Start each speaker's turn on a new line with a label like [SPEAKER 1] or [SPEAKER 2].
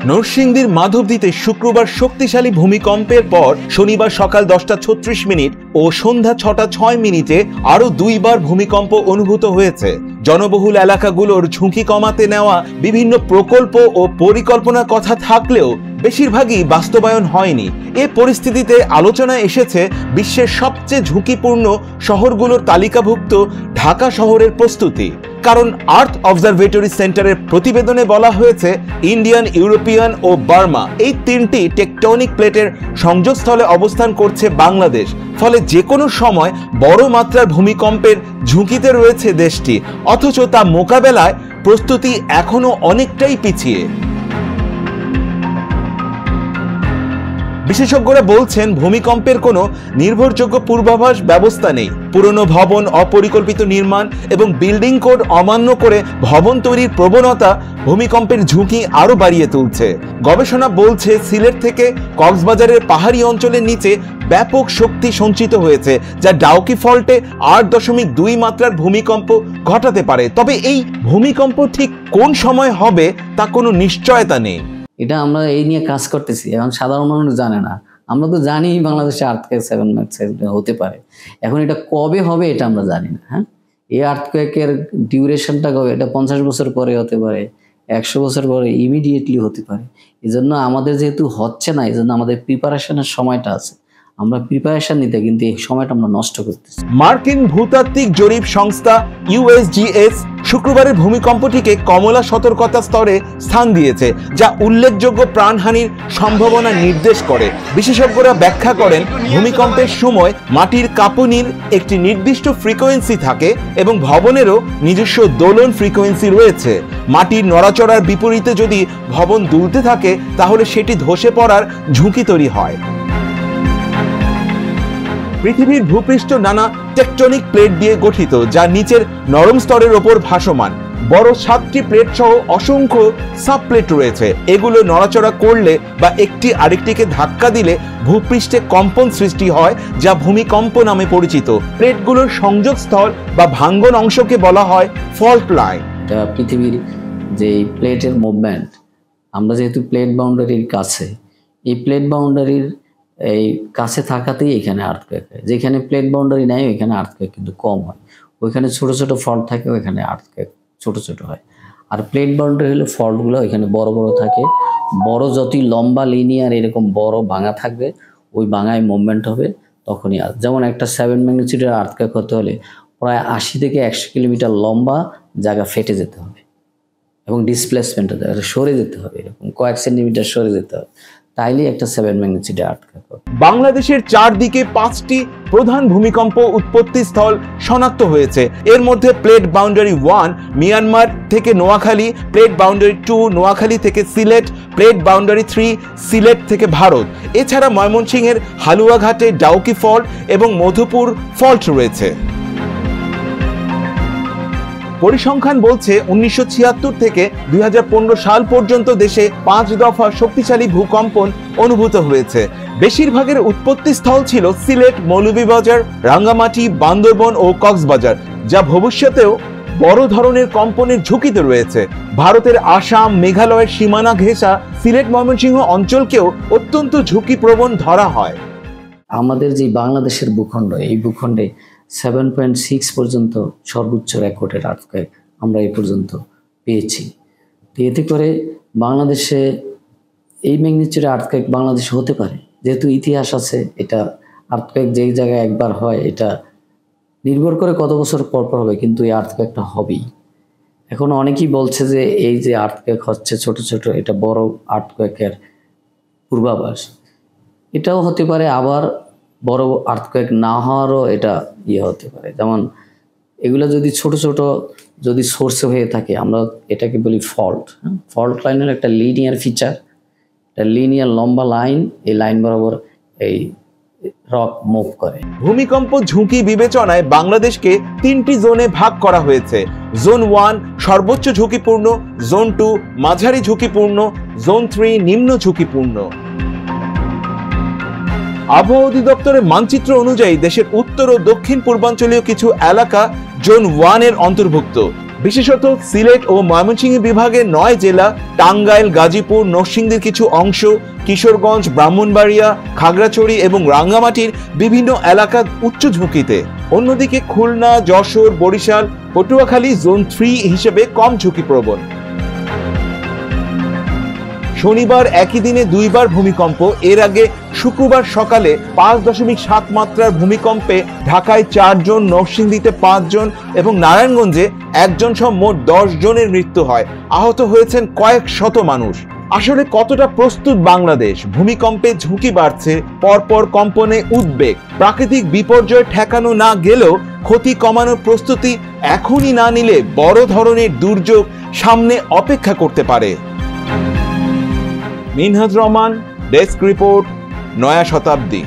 [SPEAKER 1] নরসিংদীর মাধবদীতে শুক্রবার শক্তিশালী ভূমিকম্পের পর শনিবার সকাল 10:36 ও সন্ধ্যা 6:06 আরও দুইবার ভূমিকম্প অনুভূত হয়েছে। জনবহুল এলাকাগুলোর ঝুঁকি কমাতে নেওয়া বিভিন্ন প্রকল্প ও পরিকল্পনার কথা থাকলেও বেশিরভাগই বাস্তবায়ন হয়নি। এ পরিস্থিতিতে আলোচনায় এসেছে বিশ্বের সবচেয়ে ঝুঁকিপূর্ণ শহরগুলোর তালিকাভুক্ত ঢাকা শহরের প্রস্তুতি। কারণ আর্থ অবজারভেটরি সেন্টারের প্রতিবেদনে বলা হয়েছে ইন্ডিয়ান, ইউরোপিয়ান ও বার্মা এই তিনটি টেকটনিক প্লেটের সংযোগস্থলে অবস্থান করছে বাংলাদেশ। ফলে যে কোনো সময় বড় মাত্রার ভূমিকম্পের ঝুঁকিতে রয়েছে দেশটি, অথচ তা মোকাবেলায় প্রস্তুতি এখনো অনেকটাই পিছিয়ে। বিশেষজ্ঞরা বলছেন ভূমিকম্পের কোনো নির্ভরযোগ্য পূর্বাভাস ব্যবস্থা নেই। পুরনো ভবন, অপরিকল্পিত নির্মাণ এবং বিল্ডিং কোড অমান্য করে ভবন তৈরির প্রবণতা ভূমিকম্পের ঝুঁকি আরো বাড়িয়ে তুলছে। গবেষণা বলছে সিলেট থেকে কক্সবাজারের পাহাড়ি অঞ্চলের নিচে ব্যাপক শক্তি সঞ্চিত হয়েছে, যা ডাউকি ফল্টে 8.2 মাত্রার ভূমিকম্প ঘটাতে পারে। তবে এই ভূমিকম্প ঠিক কোন সময় হবে তা কোনো নিশ্চয়তা নেই।
[SPEAKER 2] এটা আমরা এই নিয়ে কাজ করতেছি, এখন সাধারণ মানুষ জানে না। আমরা তো জানি বাংলাদেশে আর্থকুয়েক 7 ম্যাগনিটিউড হতে পারে, এখন এটা কবে হবে এটা আমরা জানি না। হ্যাঁ, এই আর্থকুয়েকের ডিউরেশনটা কবে, এটা 50 বছর পরে হতে পারে, 100 বছর পরে, ইমিডিয়েটলি হতে পারে। এই জন্য আমাদের যেহেতু হচ্ছে না, এই জন্য আমাদের প্রিপারেশনের সময়টা আছে, আমরা প্রিপারেশন নিতে কিন্তু এই সময়টা আমরা নষ্ট করতেছি।
[SPEAKER 1] মার্কিন ভূতাত্ত্বিক জরিপ সংস্থা USGS শুক্রবারের ভূমিকম্পটিকে কমলা সতর্কতা স্তরে স্থান দিয়েছে, যা উল্লেখযোগ্য প্রাণহানির সম্ভাবনা নির্দেশ করে। বিশেষজ্ঞরা ব্যাখ্যা করেন ভূমিকম্পের সময় মাটির কাঁপুনির একটি নির্দিষ্ট ফ্রিকোয়েন্সি থাকে এবং ভবনেরও নিজস্ব দোলন ফ্রিকোয়েন্সি রয়েছে। মাটির নড়াচড়ার বিপরীতে যদি ভবন দুলতে থাকে তাহলে সেটি ধসে পড়ার ঝুঁকি তৈরি হয়। পৃথিবীর ভূপৃষ্ঠ নানা টেকটনিক প্লেট দিয়ে গঠিত, যা নিচের নরম স্তরের ওপর ভাসমান। বড় 7টি প্লেট সহ অসংখ্য সাবপ্লেট রয়েছে। এগুলো নড়াচড়া করলে বা একটি আরেকটিকে ধাক্কা দিলে ভূপৃষ্ঠে কম্পন সৃষ্টি হয়, যা ভূমিকম্প নামে পরিচিত। প্লেটগুলোর সংযোগস্থল বা ভাঙ্গন অংশকে বলা হয় ফল্ট লাইন।
[SPEAKER 2] এটা পৃথিবীর যে প্লেটের মুভমেন্ট, আমরা যেহেতু প্লেট বাউন্ডারির কাছে, এই প্লেট বাউন্ডারির এই কাছে থাকাতেই এখানে আর্থকুয়েক হয়। যেখানে প্লেট বাউন্ডারি নাই ওইখানে আর্থকুয়েক কিন্তু কম হয়, ওইখানে ছোট ছোট ফল্ট থাকে, ওইখানে আর্থকুয়েক ছোট ছোট হয়। আর প্লেট বাউন্ডারি হলে ফল্টগুলো ওইখানে বড় বড় থাকে। বড় যতই লম্বা লিনিয়ার এরকম বড় ভাঙা থাকবে, ওই ভাঙায় মুভমেন্ট হবে তখনই। যেমন একটা 7 ম্যাগনিটিউডের আর্থকুয়েক হতে হলে প্রায় 80 থেকে 100 কিলোমিটার লম্বা জায়গা ফেটে যেতে হবে এবং ডিসপ্লেসমেন্ট হতে হবে, সরে যেতে হবে, এরকম কয়েক সেন্টিমিটার সরে যেতে হবে, তাইলে একটা 7 ম্যাগনিটিউডের আর্থকুয়েক হবে।
[SPEAKER 1] বাংলাদেশের চারদিকে 5টি প্রধান ভূমিকম্প উৎপত্তি স্থল শনাক্ত হয়েছে। এর মধ্যে প্লেট বাউন্ডারি 1 মিয়ানমার থেকে নোয়াখালী, প্লেট বাউন্ডারি 2 নোয়াখালী থেকে সিলেট, প্লেট বাউন্ডারি 3 সিলেট থেকে ভারত। এছাড়া ময়মনসিংহের হালুয়াঘাটে ডাউকি ফল্ট এবং মধুপুর ফল্ট রয়েছে। পরিসংখ্যান বলছে 1976 থেকে 2015 সাল পর্যন্ত দেশে 5 দফা শক্তিশালী ভূকম্পন অনুভূত হয়েছে। বেশিরভাগের উৎপত্তি স্থল ছিল সিলেট, মৌলভীবাজার, রাঙ্গামাটি, বান্দরবন ও কক্সবাজার, যা ভবিষ্যতেও বড় ধরনের কম্পনের ঝুঁকিতে রয়েছে। ভারতের আসাম, মেঘালয়ের সীমানা ঘেঁষা সিলেট ময়মনসিংহ অঞ্চলকেও অত্যন্ত ঝুঁকিপ্রবণ ধরা হয়।
[SPEAKER 2] আমাদের যে বাংলাদেশের ভূখণ্ড, এই ভূখণ্ডে 7.6 পর্যন্ত সর্বোচ্চ রেকর্ডের আর্থকুয়েক আমরা এই পর্যন্ত পেয়েছি। তো এতে করে বাংলাদেশে এই ম্যাগনিটিউডের আর্থকুয়েক বাংলাদেশে হতে পারে, যেহেতু ইতিহাস আছে। এটা আর্থকুয়েক যেই জায়গায় একবার হয়, এটা নির্ভর করে কত বছর পর পর হবে, কিন্তু এই আর্থকুয়েকটা হবেই। এখন অনেকেই বলছে যে এই যে আর্থকুয়েক হচ্ছে ছোট ছোট, এটা বড় আর্থকুয়েকের পূর্বাভাস। এটাও হতে পারে, আবার বড় আর্থকুয়েক না হওয়ারও এটা হতে পারে। যেমন এগুলো যদি ছোট ছোট যদি সোর্সে হয়ে থাকে, আমরা এটাকে বলি ফল্ট। ফল্ট লাইনের একটা লিনিয়ার ফিচার, একটা লিনিয়ার লম্বা লাইন, এই লাইন বরাবর এই রক মুভ করে।
[SPEAKER 1] ভূমিকম্প ঝুঁকি বিবেচনায় বাংলাদেশকে 3টি জোনে ভাগ করা হয়েছে। জোন 1 সর্বোচ্চ ঝুঁকিপূর্ণ, জোন 2 মাঝারি ঝুঁকিপূর্ণ, জোন 3 নিম্ন ঝুঁকিপূর্ণ। আবহাওয়া অধিদপ্তরের মানচিত্র অনুযায়ী দেশের উত্তর ও দক্ষিণ পূর্বাঞ্চলীয় কিছু এলাকা জোন 1 এর অন্তর্ভুক্ত। বিশেষত সিলেট ও ময়মনসিংহ বিভাগের 9 জেলা, টাঙ্গাইল, গাজীপুর, নরসিংদীর কিছু অংশ, কিশোরগঞ্জ, ব্রাহ্মণবাড়িয়া, খাগড়াছড়ি এবং রাঙ্গামাটির বিভিন্ন এলাকা উচ্চ ঝুঁকিতে। অন্যদিকে খুলনা, যশোর, বরিশাল, পটুয়াখালী জোন 3 হিসেবে কম ঝুঁকিপ্রবণ। শনিবার একই দিনে 2 বার ভূমিকম্প। এর আগে শুক্রবার সকালে 5.7 মাত্রার ভূমিকম্পে ঢাকায় 4 জন, নরসিংদীতে 5 জন এবং নারায়ণগঞ্জে 1 জন সহ মোট 10 জনের মৃত্যু হয়। আহত হয়েছেন কয়েক শত মানুষ। আসলে কতটা প্রস্তুত বাংলাদেশ? ভূমিকম্পে ঝুঁকি বাড়ছে, পরপর কম্পনে উদ্বেগ। প্রাকৃতিক বিপর্যয় ঠেকানো না গেলেও ক্ষতি কমানোর প্রস্তুতি এখনই না নিলে বড় ধরনের দুর্যোগ সামনে অপেক্ষা করতে পারে। মিনহাজ রহমান, ডেস্ক রিপোর্ট, নয়া শতাব্দী।